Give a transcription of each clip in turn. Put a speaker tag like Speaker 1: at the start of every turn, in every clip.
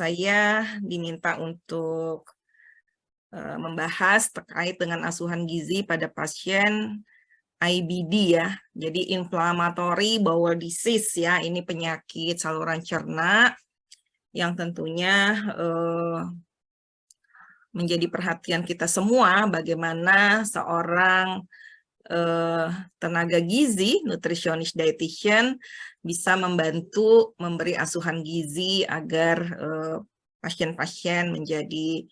Speaker 1: saya diminta untuk membahas terkait dengan asuhan gizi pada pasien IBD ya. Jadi inflammatory bowel disease ya, ini penyakit saluran cerna yang tentunya menjadi perhatian kita semua bagaimana seorang tenaga gizi, nutritionist dietitian bisa membantu memberi asuhan gizi agar pasien-pasien menjadi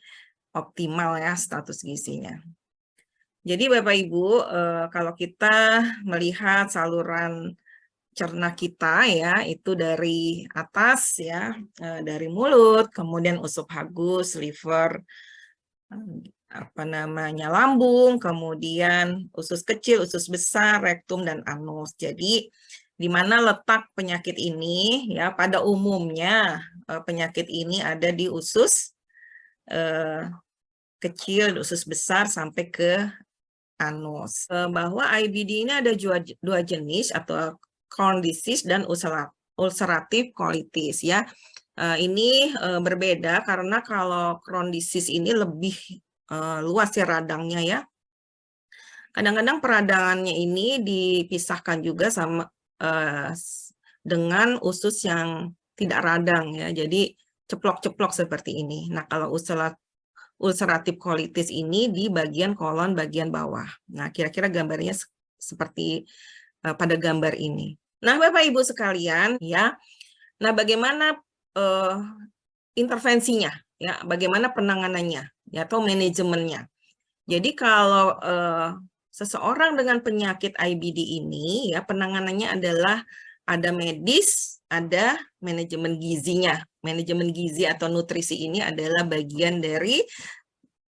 Speaker 1: optimal ya status gizinya. Jadi Bapak Ibu, kalau kita melihat saluran cerna kita ya, itu dari atas ya, dari mulut, kemudian usophagus, liver, lambung, kemudian usus kecil, usus besar, rektum dan anus. Jadi di mana letak penyakit ini ya, pada umumnya penyakit ini ada di usus kecil, usus besar sampai ke anus. Bahwa IBD ini ada dua jenis atau Crohn disease dan ulcerative colitis ya. Ini berbeda karena kalau Crohn disease ini lebih luas ya radangnya ya. Kadang-kadang peradangannya ini dipisahkan juga sama dengan usus yang tidak radang ya. Jadi ceplok-ceplok seperti ini. Nah, kalau ulcerative colitis ini di bagian kolon bagian bawah. Nah, kira-kira gambarnya seperti pada gambar ini. Nah, Bapak Ibu sekalian ya. Nah, bagaimana intervensinya ya? Bagaimana penanganannya ya atau manajemennya? Jadi kalau seseorang dengan penyakit IBD ini ya penanganannya adalah ada medis, ada manajemen gizinya. Manajemen gizi atau nutrisi ini adalah bagian dari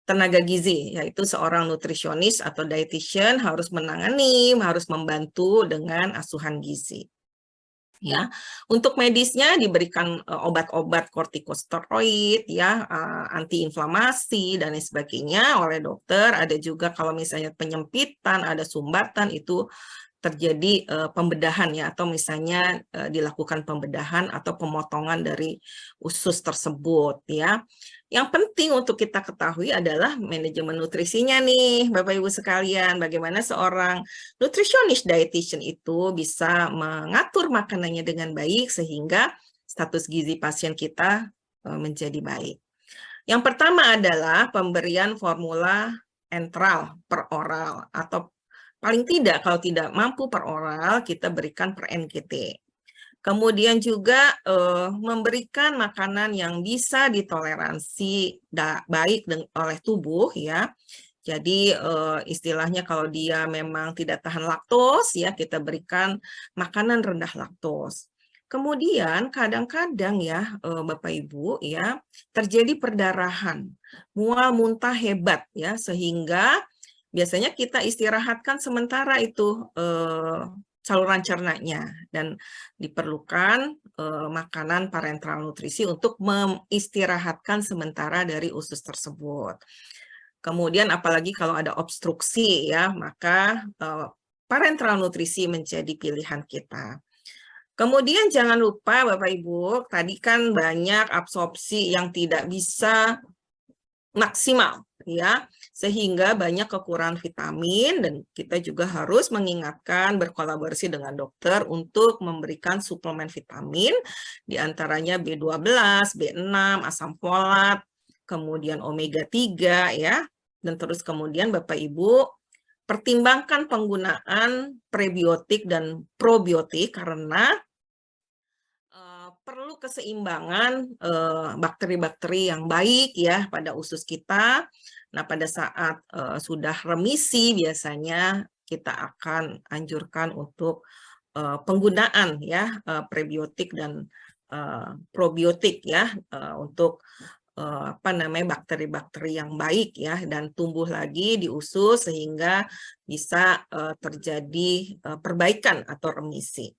Speaker 1: tenaga gizi, yaitu seorang nutrisionis atau dietitian harus menangani, harus membantu dengan asuhan gizi. Ya, untuk medisnya diberikan obat-obat kortikosteroid, ya, antiinflamasi dan lain sebagainya oleh dokter. Ada juga kalau misalnya penyempitan, ada sumbatan itu terjadi pembedahan ya, atau misalnya dilakukan pembedahan atau pemotongan dari usus tersebut ya. Yang penting untuk kita ketahui adalah manajemen nutrisinya nih Bapak Ibu sekalian, bagaimana seorang nutritionist dietitian itu bisa mengatur makanannya dengan baik sehingga status gizi pasien kita menjadi baik. Yang pertama adalah pemberian formula enteral per oral atau paling tidak kalau tidak mampu per oral kita berikan per NKT. Kemudian juga memberikan makanan yang bisa ditoleransi baik oleh tubuh ya. Jadi istilahnya kalau dia memang tidak tahan laktos ya kita berikan makanan rendah laktos. Kemudian kadang-kadang ya Bapak Ibu ya terjadi perdarahan, mual muntah hebat ya sehingga biasanya kita istirahatkan sementara itu saluran cernanya dan diperlukan makanan parenteral nutrisi untuk mengistirahatkan sementara dari usus tersebut. Kemudian apalagi kalau ada obstruksi ya, maka parenteral nutrisi menjadi pilihan kita. Kemudian jangan lupa Bapak Ibu, tadi kan banyak absorpsi yang tidak bisa maksimal ya, sehingga banyak kekurangan vitamin dan kita juga harus mengingatkan berkolaborasi dengan dokter untuk memberikan suplemen vitamin diantaranya B12, B6, asam folat, kemudian omega 3 ya. Dan terus kemudian Bapak Ibu pertimbangkan penggunaan prebiotik dan probiotik karena perlu keseimbangan bakteri-bakteri yang baik ya pada usus kita. Nah, pada saat sudah remisi biasanya kita akan anjurkan untuk penggunaan ya prebiotik dan probiotik ya untuk bakteri-bakteri yang baik ya dan tumbuh lagi di usus sehingga bisa terjadi perbaikan atau remisi.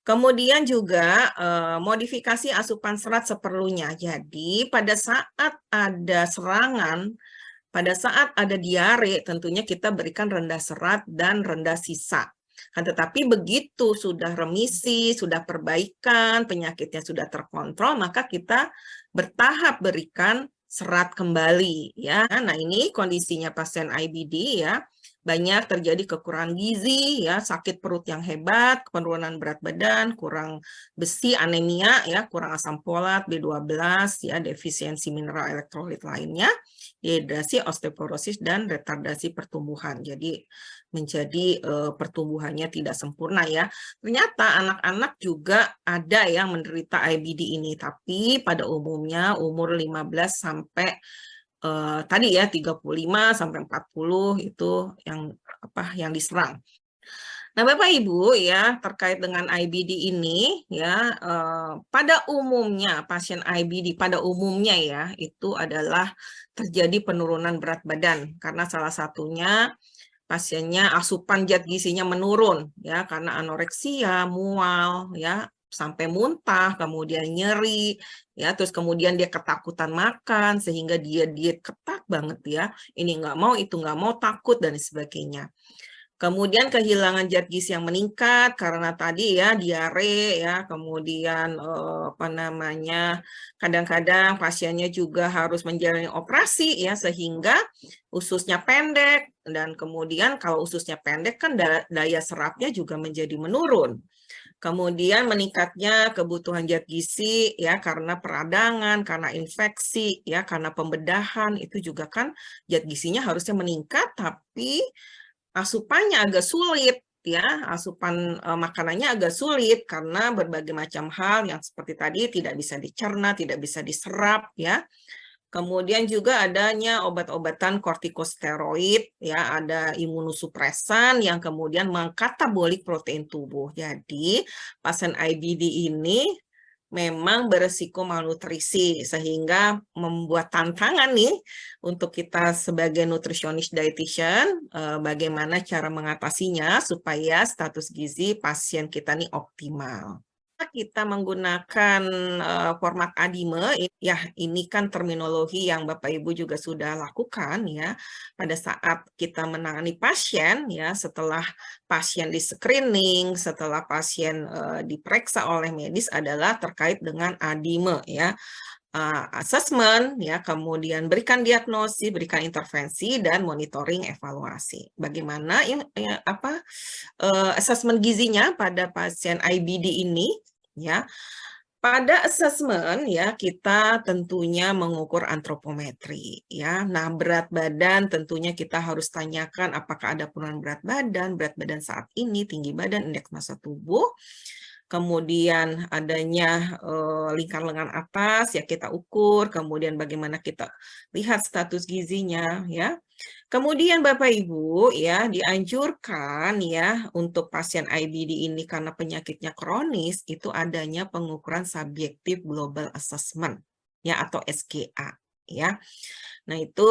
Speaker 1: Kemudian juga modifikasi asupan serat seperlunya. Jadi pada saat ada serangan, pada saat ada diare tentunya kita berikan rendah serat dan rendah sisa. Tetapi begitu sudah remisi, sudah perbaikan, penyakitnya sudah terkontrol, maka kita bertahap berikan serat kembali ya. Nah, ini kondisinya pasien IBD ya. Banyak terjadi kekurangan gizi ya, sakit perut yang hebat, penurunan berat badan, kurang besi, anemia ya, kurang asam folat, B12 ya, defisiensi mineral elektrolit lainnya, dehidrasi, osteoporosis dan retardasi pertumbuhan. Jadi menjadi pertumbuhannya tidak sempurna ya. Ternyata anak-anak juga ada yang menderita IBD ini, tapi pada umumnya umur 15 sampai tadi ya 35 sampai 40 itu yang diserang. Nah, Bapak Ibu ya, terkait dengan IBD ini ya, pada umumnya pasien IBD pada umumnya ya itu adalah terjadi penurunan berat badan karena salah satunya pasiennya asupan zat gizinya menurun ya karena anoreksia, mual ya, sampai muntah, kemudian nyeri ya, terus kemudian dia ketakutan makan sehingga dia diet ketat banget ya. Ini nggak mau, itu nggak mau, takut dan sebagainya. Kemudian kehilangan zat gizi yang meningkat karena tadi ya diare ya, kemudian kadang-kadang pasiennya juga harus menjalani operasi ya sehingga ususnya pendek dan kemudian kalau ususnya pendek kan daya serapnya juga menjadi menurun. Kemudian meningkatnya kebutuhan zat gizi ya karena peradangan, karena infeksi ya, karena pembedahan itu juga kan zat gizinya harusnya meningkat tapi asupannya agak sulit ya, asupan makanannya agak sulit karena berbagai macam hal yang seperti tadi tidak bisa dicerna, tidak bisa diserap ya. Kemudian juga adanya obat-obatan kortikosteroid ya, ada imunosupresan yang kemudian mengkatabolik protein tubuh. Jadi, pasien IBD ini memang beresiko malnutrisi sehingga membuat tantangan nih untuk kita sebagai nutritionist dietitian bagaimana cara mengatasinya supaya status gizi pasien kita nih optimal. Kita menggunakan format ADIME, ya ini kan terminologi yang Bapak Ibu juga sudah lakukan ya pada saat kita menangani pasien ya setelah pasien di screening, setelah pasien diperiksa oleh medis adalah terkait dengan ADIME ya. Assessment ya, kemudian berikan diagnosis, berikan intervensi dan monitoring evaluasi. Bagaimana assessment gizinya pada pasien IBD ini ya. Pada assessment ya kita tentunya mengukur antropometri ya. Nah, berat badan tentunya kita harus tanyakan apakah ada penurunan berat badan saat ini, tinggi badan, indeks massa tubuh. Kemudian adanya lingkar lengan atas ya kita ukur, kemudian bagaimana kita lihat status gizinya ya. Kemudian Bapak Ibu ya dianjurkan ya untuk pasien IBD ini karena penyakitnya kronis itu adanya pengukuran subjektif global assessment ya atau SGA ya. Nah itu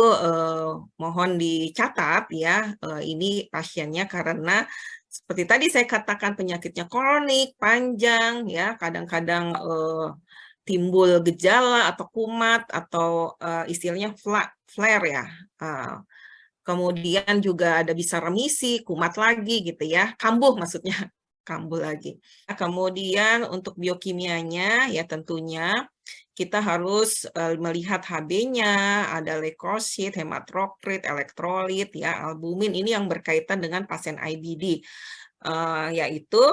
Speaker 1: mohon dicatat ya ini pasiennya karena seperti tadi saya katakan penyakitnya kronik, panjang, ya kadang-kadang timbul gejala atau kumat atau istilahnya flare ya. Kemudian juga ada bisa remisi, kumat lagi gitu ya, kambuh maksudnya, kambuh lagi. Kemudian untuk biokimianya ya tentunya kita harus melihat HB-nya, ada leukosit, hematokrit, elektrolit, ya, albumin. Ini yang berkaitan dengan pasien IBD, yaitu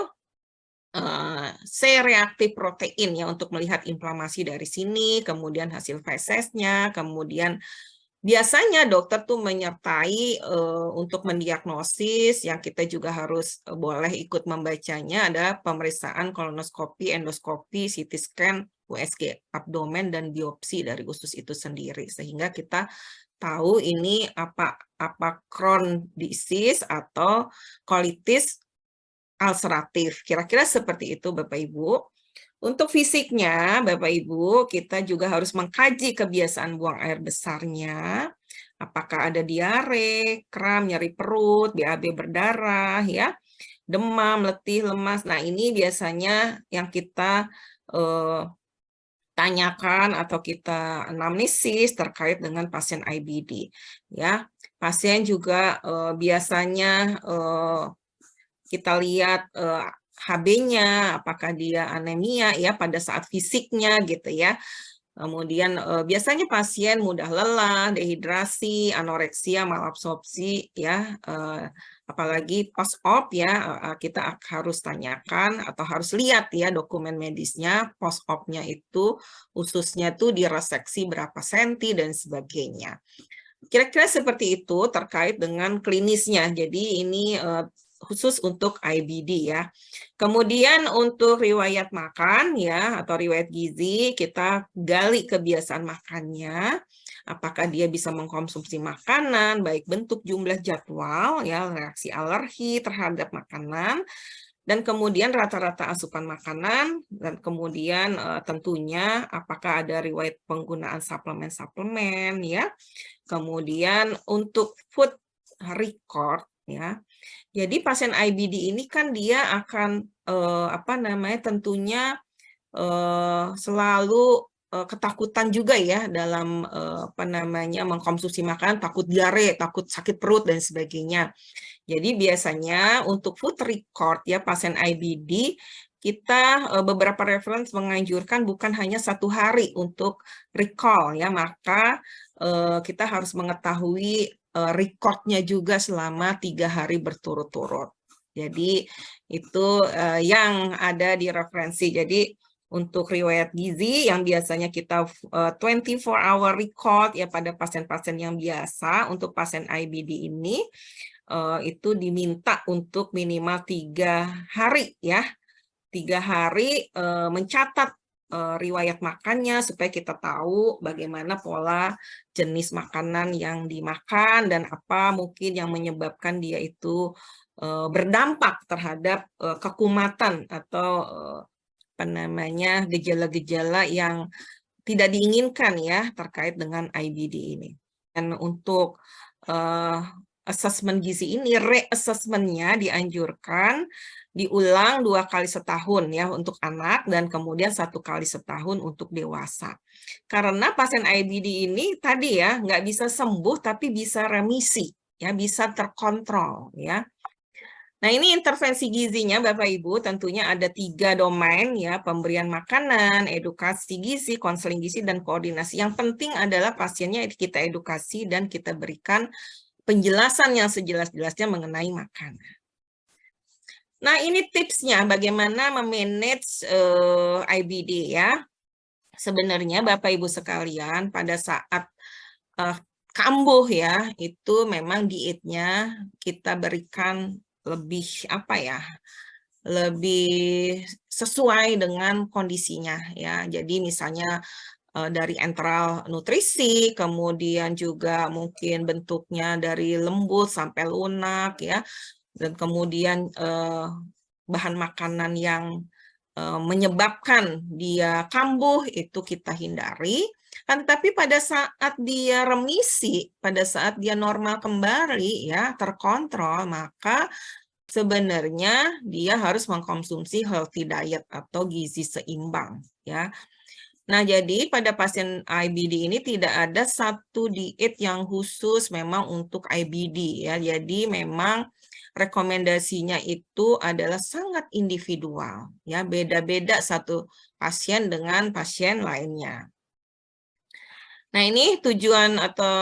Speaker 1: C-reaktif protein ya untuk melihat inflamasi dari sini, kemudian hasil fesesnya, kemudian biasanya dokter tuh menyertai untuk mendiagnosis yang kita juga harus boleh ikut membacanya ada pemeriksaan kolonoskopi, endoskopi, CT scan, USG abdomen dan biopsi dari usus itu sendiri sehingga kita tahu ini apa Crohn disease atau colitis ulceratif. Kira-kira seperti itu Bapak Ibu. Untuk fisiknya, Bapak Ibu, kita juga harus mengkaji kebiasaan buang air besarnya. Apakah ada diare, kram, nyeri perut, BAB berdarah, ya, demam, letih, lemas. Nah, ini biasanya yang kita tanyakan atau kita anamnesis terkait dengan pasien IBD. Ya, pasien juga biasanya kita lihat HB-nya, apakah dia anemia ya pada saat fisiknya gitu ya. Kemudian biasanya pasien mudah lelah, dehidrasi, anoreksia, malabsorpsi ya, apalagi post-op ya, kita harus tanyakan atau harus lihat ya dokumen medisnya post-opnya itu ususnya tuh direseksi berapa senti dan sebagainya. Kira-kira seperti itu terkait dengan klinisnya. Jadi ini khusus untuk IBD ya. Kemudian untuk riwayat makan ya atau riwayat gizi, kita gali kebiasaan makannya. Apakah dia bisa mengkonsumsi makanan, baik bentuk, jumlah, jadwal ya, reaksi alergi terhadap makanan, dan kemudian rata-rata asupan makanan, dan kemudian tentunya apakah ada riwayat penggunaan suplemen-suplemen ya. Kemudian untuk food record ya. Jadi pasien IBD ini kan dia akan tentunya selalu ketakutan juga ya dalam mengkonsumsi makanan, takut diare, takut sakit perut dan sebagainya. Jadi biasanya untuk food record ya pasien IBD kita beberapa referensi menganjurkan bukan hanya 1 hari untuk recall ya, maka kita harus mengetahui recordnya juga selama 3 hari berturut-turut. Jadi itu yang ada di referensi. Jadi untuk riwayat gizi yang biasanya kita 24-hour record ya pada pasien-pasien yang biasa, untuk pasien IBD ini itu diminta untuk minimal 3 hari ya. 3 hari mencatat riwayat makannya supaya kita tahu bagaimana pola jenis makanan yang dimakan dan apa mungkin yang menyebabkan dia itu berdampak terhadap kekumatan atau gejala-gejala yang tidak diinginkan ya terkait dengan IBD ini. Dan untuk asesmen gizi ini, reassessment-nya dianjurkan diulang 2 kali setahun ya untuk anak dan kemudian 1 kali setahun untuk dewasa. Karena pasien IBD ini tadi ya nggak bisa sembuh tapi bisa remisi ya, bisa terkontrol ya. Nah, ini intervensi gizinya Bapak Ibu tentunya ada 3 domain ya, pemberian makanan, edukasi gizi, konseling gizi, dan koordinasi. Yang penting adalah pasiennya kita edukasi dan kita berikan penjelasan yang sejelas-jelasnya mengenai makanan. Nah, ini tipsnya bagaimana memanage IBD ya. Sebenarnya Bapak Ibu sekalian pada saat kambuh ya, itu memang dietnya kita berikan lebih lebih sesuai dengan kondisinya ya. Jadi misalnya dari enteral nutrisi, kemudian juga mungkin bentuknya dari lembut sampai lunak ya, dan kemudian bahan makanan yang menyebabkan dia kambuh itu kita hindari. Kan tapi pada saat dia remisi, pada saat dia normal kembali ya, terkontrol, maka sebenarnya dia harus mengkonsumsi healthy diet atau gizi seimbang ya. Nah, jadi pada pasien IBD ini tidak ada satu diet yang khusus memang untuk IBD ya. Jadi memang rekomendasinya itu adalah sangat individual ya, beda-beda satu pasien dengan pasien lainnya. Nah, ini tujuan atau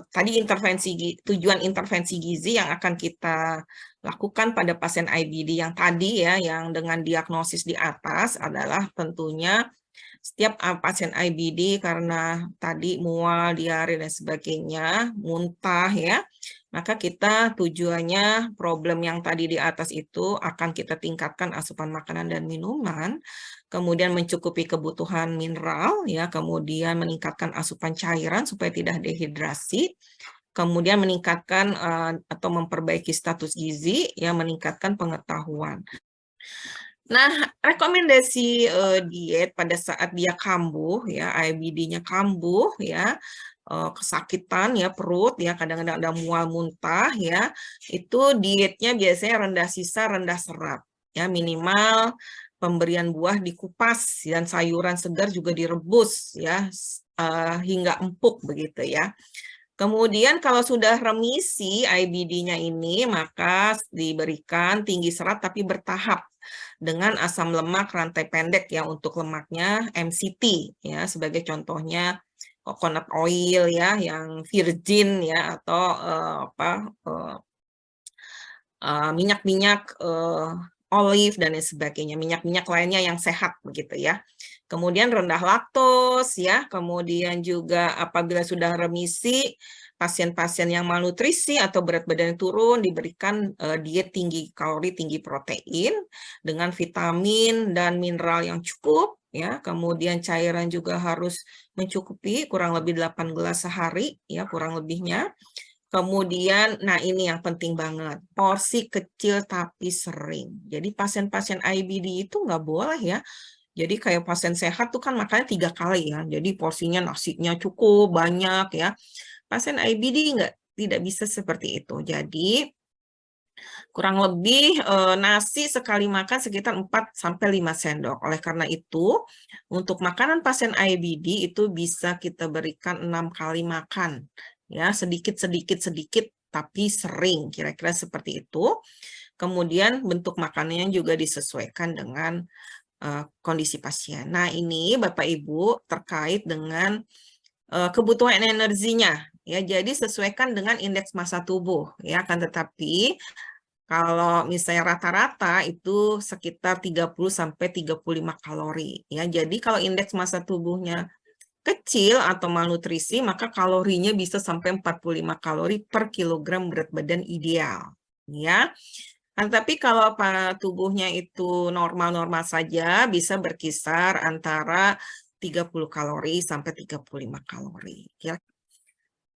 Speaker 1: tadi tujuan intervensi gizi yang akan kita lakukan pada pasien IBD yang tadi ya, yang dengan diagnosis di atas adalah tentunya setiap pasien IBD karena tadi mual, diare dan sebagainya, muntah ya, maka kita tujuannya problem yang tadi di atas itu akan kita tingkatkan asupan makanan dan minuman, kemudian mencukupi kebutuhan mineral ya, kemudian meningkatkan asupan cairan supaya tidak dehidrasi, kemudian meningkatkan atau memperbaiki status gizi ya, meningkatkan pengetahuan. Nah, rekomendasi diet pada saat dia kambuh ya, IBD-nya kambuh ya, kesakitan ya perut ya, kadang-kadang ada mual muntah ya, itu dietnya biasanya rendah sisa, rendah serat ya, minimal pemberian buah dikupas dan sayuran segar juga direbus ya hingga empuk begitu ya. Kemudian kalau sudah remisi IBD-nya ini, maka diberikan tinggi serat tapi bertahap dengan asam lemak rantai pendek ya untuk lemaknya MCT ya sebagai contohnya coconut oil ya yang virgin ya atau minyak-minyak olive dan lain sebagainya, minyak-minyak lainnya yang sehat begitu ya. Kemudian rendah laktos ya, kemudian juga apabila sudah remisi, pasien-pasien yang malnutrisi atau berat badan turun diberikan diet tinggi kalori, tinggi protein dengan vitamin dan mineral yang cukup ya. Kemudian cairan juga harus mencukupi kurang lebih 8 gelas sehari ya, kurang lebihnya. Kemudian, nah ini yang penting banget, porsi kecil tapi sering. Jadi pasien-pasien IBD itu nggak boleh ya. Jadi kayak pasien sehat tuh kan makannya 3 kali ya. Jadi porsinya nasinya cukup banyak ya. Pasien IBD tidak bisa seperti itu. Jadi kurang lebih nasi sekali makan sekitar 4-5 sendok. Oleh karena itu, untuk makanan pasien IBD itu bisa kita berikan 6 kali makan. Ya, sedikit tapi sering, kira-kira seperti itu. Kemudian bentuk makanannya juga disesuaikan dengan kondisi pasien. Nah, ini Bapak Ibu terkait dengan kebutuhan energinya. Ya, jadi sesuaikan dengan indeks massa tubuh. Ya, akan tetapi kalau misalnya rata-rata itu sekitar 30-35 kalori. Ya, jadi kalau indeks massa tubuhnya kecil atau malnutrisi, maka kalorinya bisa sampai 45 kalori per kilogram berat badan ideal. Ya, tapi kalau tubuhnya itu normal-normal saja, bisa berkisar antara 30 kalori sampai 35 kalori. Ya.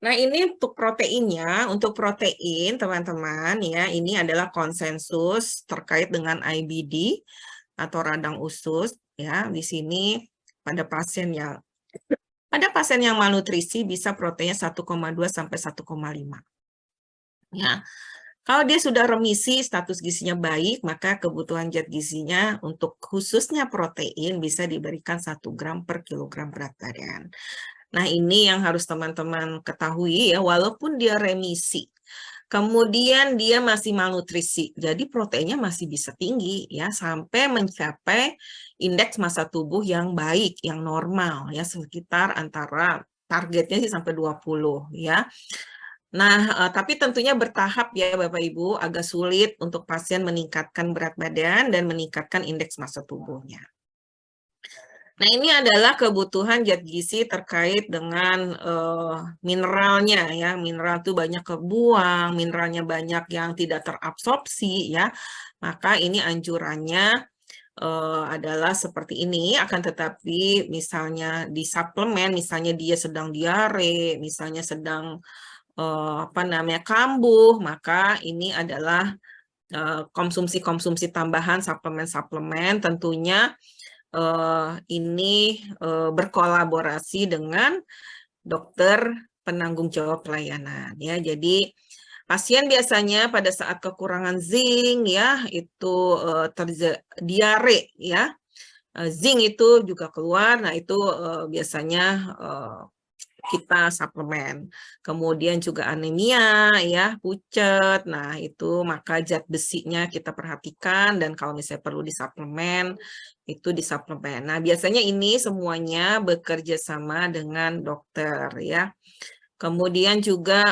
Speaker 1: Nah, ini untuk proteinnya. Untuk protein, teman-teman, ya, ini adalah konsensus terkait dengan IBD atau radang usus. Ya, di sini pada pasien yang malnutrisi bisa proteinnya 1,2 sampai 1,5. Ya. Kalau dia sudah remisi, status gizinya baik, maka kebutuhan zat gizinya untuk khususnya protein bisa diberikan 1 gram per kilogram berat badan. Nah, ini yang harus teman-teman ketahui ya, walaupun dia remisi, kemudian dia masih malnutrisi, jadi proteinnya masih bisa tinggi ya, sampai mencapai indeks massa tubuh yang baik, yang normal ya, sekitar antara targetnya sih sampai 20 ya. Nah, tapi tentunya bertahap ya Bapak Ibu, agak sulit untuk pasien meningkatkan berat badan dan meningkatkan indeks massa tubuhnya. Nah, ini adalah kebutuhan zat gizi terkait dengan mineralnya ya. Mineral itu banyak kebuang, mineralnya banyak yang tidak terabsorpsi ya. Maka ini anjurannya adalah seperti ini, akan tetapi misalnya di suplemen, misalnya dia sedang diare, misalnya sedang kambuh, maka ini adalah konsumsi-konsumsi tambahan suplemen-suplemen tentunya ini berkolaborasi dengan dokter penanggung jawab pelayanan ya. Jadi pasien biasanya pada saat kekurangan zinc ya itu diare ya. Zinc itu juga keluar. Nah, itu biasanya kita suplemen. Kemudian juga anemia ya, pucet. Nah, itu maka zat besinya kita perhatikan dan kalau misalnya perlu disuplemen itu disuplemen. Nah, biasanya ini semuanya bekerja sama dengan dokter ya. Kemudian juga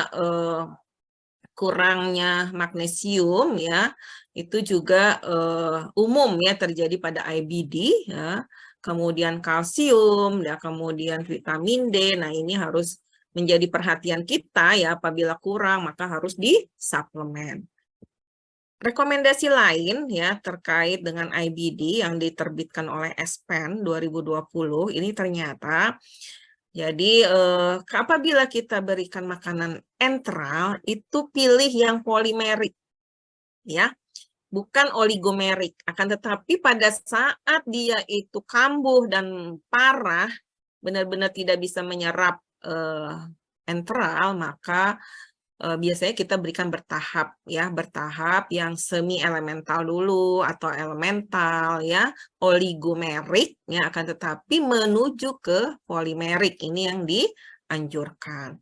Speaker 1: kurangnya magnesium ya, itu juga umum ya terjadi pada IBD ya. Kemudian kalsium, ya, kemudian vitamin D. Nah, ini harus menjadi perhatian kita ya, apabila kurang maka harus disuplemen. Rekomendasi lain ya terkait dengan IBD yang diterbitkan oleh ESPEN 2020 ini ternyata jadi apabila kita berikan makanan enteral itu pilih yang polimerik ya, bukan oligomerik. Akan tetapi pada saat dia itu kambuh dan parah, benar-benar tidak bisa menyerap enteral, maka biasanya kita berikan bertahap ya, bertahap yang semi elemental dulu atau elemental ya, oligomerik ya, akan tetapi menuju ke polimerik. Ini yang dianjurkan.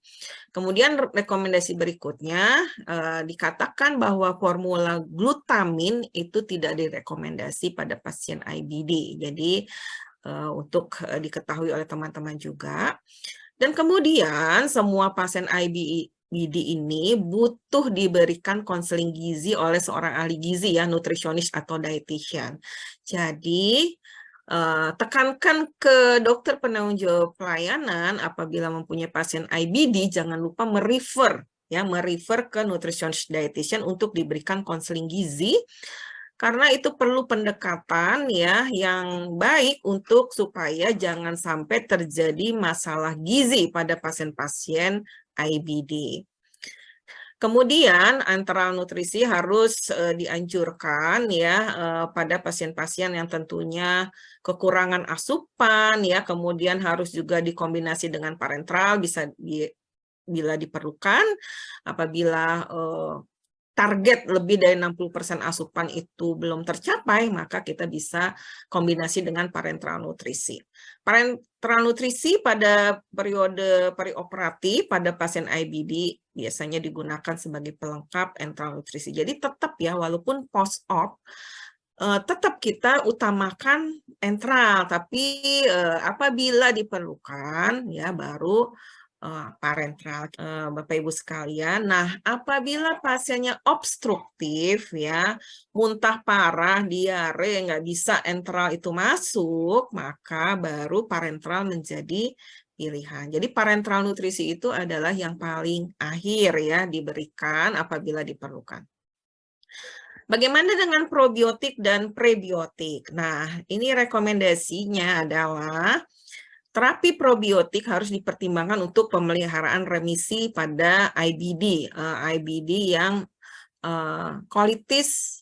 Speaker 1: Kemudian rekomendasi berikutnya dikatakan bahwa formula glutamin itu tidak direkomendasi pada pasien IBD. Jadi untuk diketahui oleh teman-teman juga. Dan kemudian semua pasien IBD ini butuh diberikan konseling gizi oleh seorang ahli gizi ya, nutrisionis atau dietitian. Jadi tekankan ke dokter penanggung jawab pelayanan apabila mempunyai pasien IBD, jangan lupa merefer ke nutritionist dietitian untuk diberikan konseling gizi, karena itu perlu pendekatan ya yang baik untuk supaya jangan sampai terjadi masalah gizi pada pasien-pasien IBD. Kemudian enteral nutrisi harus dianjurkan ya pada pasien-pasien yang tentunya kekurangan asupan ya, kemudian harus juga dikombinasi dengan parenteral bila diperlukan. Apabila target lebih dari 60% asupan itu belum tercapai, maka kita bisa kombinasi dengan parenteral nutrisi. Parenteral nutrisi pada periode perioperatif pada pasien IBD biasanya digunakan sebagai pelengkap enteral nutrisi. Jadi tetap ya, walaupun post-op, tetap kita utamakan enteral, tapi apabila diperlukan ya baru parenteral, Bapak Ibu sekalian. Nah, apabila pasiennya obstruktif ya, muntah parah, diare, nggak bisa enteral itu masuk, maka baru parenteral menjadi pilihan. Jadi parenteral nutrisi itu adalah yang paling akhir ya diberikan apabila diperlukan. Bagaimana dengan probiotik dan prebiotik? Nah, ini rekomendasinya adalah terapi probiotik harus dipertimbangkan untuk pemeliharaan remisi pada IBD, IBD yang kolitis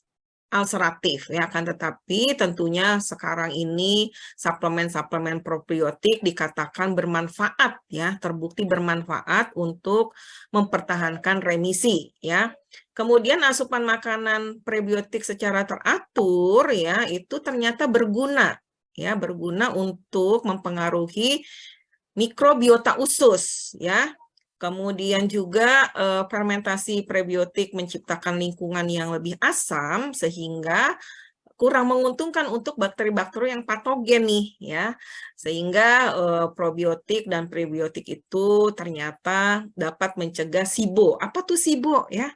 Speaker 1: ulceratif ya, akan tetapi tentunya sekarang ini suplemen-suplemen probiotik dikatakan bermanfaat ya, terbukti bermanfaat untuk mempertahankan remisi ya. Kemudian asupan makanan prebiotik secara teratur ya, itu ternyata berguna ya, berguna untuk mempengaruhi mikrobiota usus ya. Kemudian juga fermentasi prebiotik menciptakan lingkungan yang lebih asam sehingga kurang menguntungkan untuk bakteri-bakteri yang patogen nih ya. Sehingga probiotik dan prebiotik itu ternyata dapat mencegah SIBO. Apa tuh SIBO ya?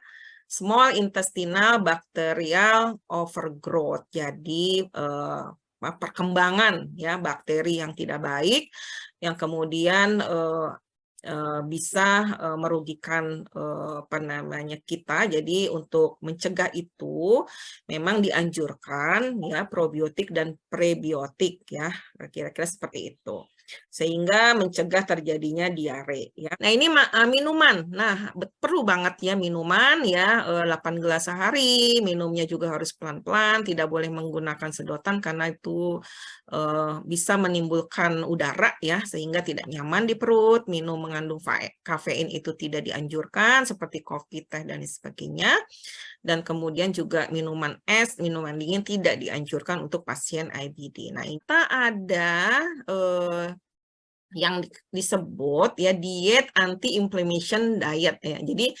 Speaker 1: Small intestinal bacterial overgrowth. Jadi perkembangan ya bakteri yang tidak baik yang kemudian bisa merugikan apa namanya kita. Jadi untuk mencegah itu memang dianjurkan ya probiotik dan prebiotik ya, kira-kira seperti itu, sehingga mencegah terjadinya diare ya. Nah, ini minuman. Nah, perlu banget ya minuman ya, 8 gelas sehari, minumnya juga harus pelan-pelan, tidak boleh menggunakan sedotan karena itu bisa menimbulkan udara ya, sehingga tidak nyaman di perut. Minum mengandung kafein itu tidak dianjurkan seperti kopi, teh dan sebagainya. Dan kemudian juga minuman es, minuman dingin tidak dianjurkan untuk pasien IBD. Nah, kita ada yang disebut ya diet anti-inflammation diet ya. Jadi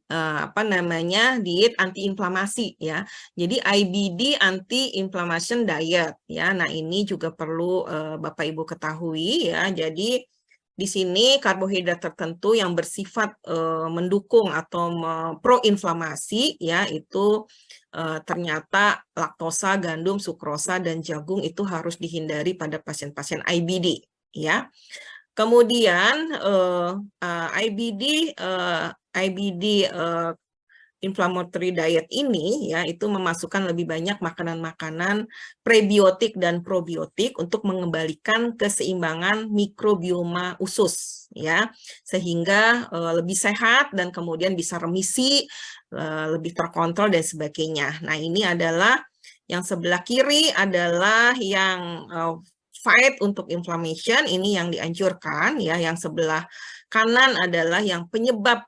Speaker 1: apa namanya, diet anti-inflamasi ya. Jadi IBD anti-inflammation diet ya. Nah, ini juga perlu Bapak Ibu ketahui ya. Jadi di sini karbohidrat tertentu yang bersifat mendukung atau pro-inflamasi ya, itu ternyata laktosa, gandum, sukrosa, dan jagung itu harus dihindari pada pasien-pasien IBD ya. Kemudian IBD inflammatory diet ini ya itu memasukkan lebih banyak makanan-makanan prebiotik dan probiotik untuk mengembalikan keseimbangan mikrobioma usus ya, sehingga lebih sehat dan kemudian bisa remisi, lebih terkontrol dan sebagainya. Nah, ini adalah yang sebelah kiri adalah yang fight untuk inflammation, ini yang dianjurkan ya. Yang sebelah kanan adalah yang penyebab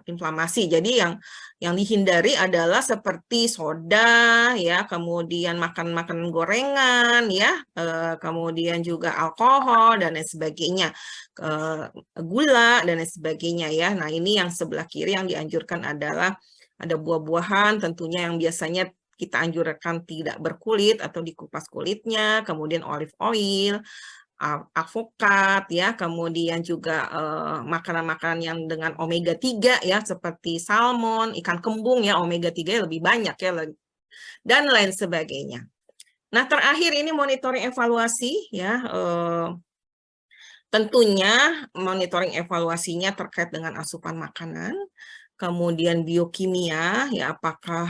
Speaker 1: inflamasi. Jadi yang dihindari adalah seperti soda ya, kemudian makan gorengan ya, kemudian juga alkohol dan lain sebagainya, gula dan lain sebagainya ya. Nah, ini yang sebelah kiri yang dianjurkan adalah ada buah-buahan tentunya yang biasanya kita anjurkan tidak berkulit atau dikupas kulitnya, kemudian olive oil, avokat ya, kemudian juga makanan-makanan yang dengan omega 3 ya, seperti salmon, ikan kembung ya, omega 3 lebih banyak ya, dan lain sebagainya. Nah, terakhir ini monitoring evaluasi ya, tentunya monitoring evaluasinya terkait dengan asupan makanan, kemudian biokimia, ya apakah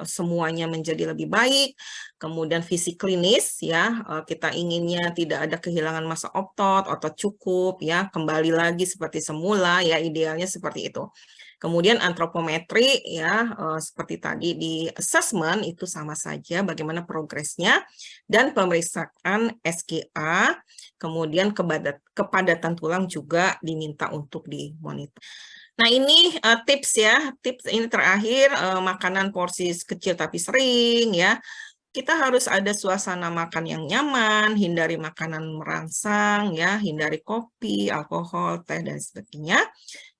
Speaker 1: semuanya menjadi lebih baik, kemudian fisik klinis, ya kita inginnya tidak ada kehilangan massa otot cukup, ya kembali lagi seperti semula, ya idealnya seperti itu. Kemudian antropometri, ya seperti tadi di assessment itu sama saja bagaimana progresnya, dan pemeriksaan SGA, kemudian kepadatan tulang juga diminta untuk dimonitor. Nah, ini tips ya, tips ini terakhir, makanan porsi kecil tapi sering ya. Kita harus ada suasana makan yang nyaman, hindari makanan merangsang ya, hindari kopi, alkohol, teh dan sebagainya.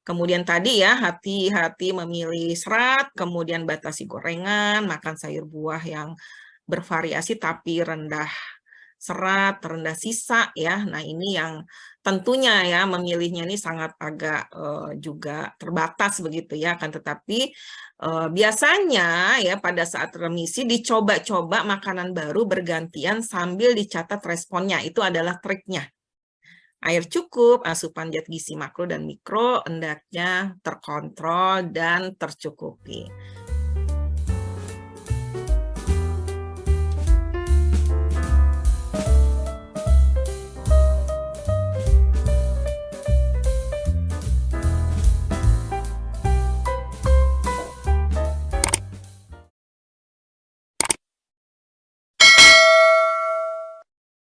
Speaker 1: Kemudian tadi ya, hati-hati memilih serat, kemudian batasi gorengan, makan sayur buah yang bervariasi tapi rendah serat, rendah sisa ya. Nah, ini yang tentunya ya memilihnya ini sangat agak juga terbatas begitu ya, kan, tetapi biasanya ya pada saat remisi dicoba-coba makanan baru bergantian sambil dicatat responnya, itu adalah triknya. Air cukup, asupan zat gizi makro dan mikro hendaknya terkontrol dan tercukupi.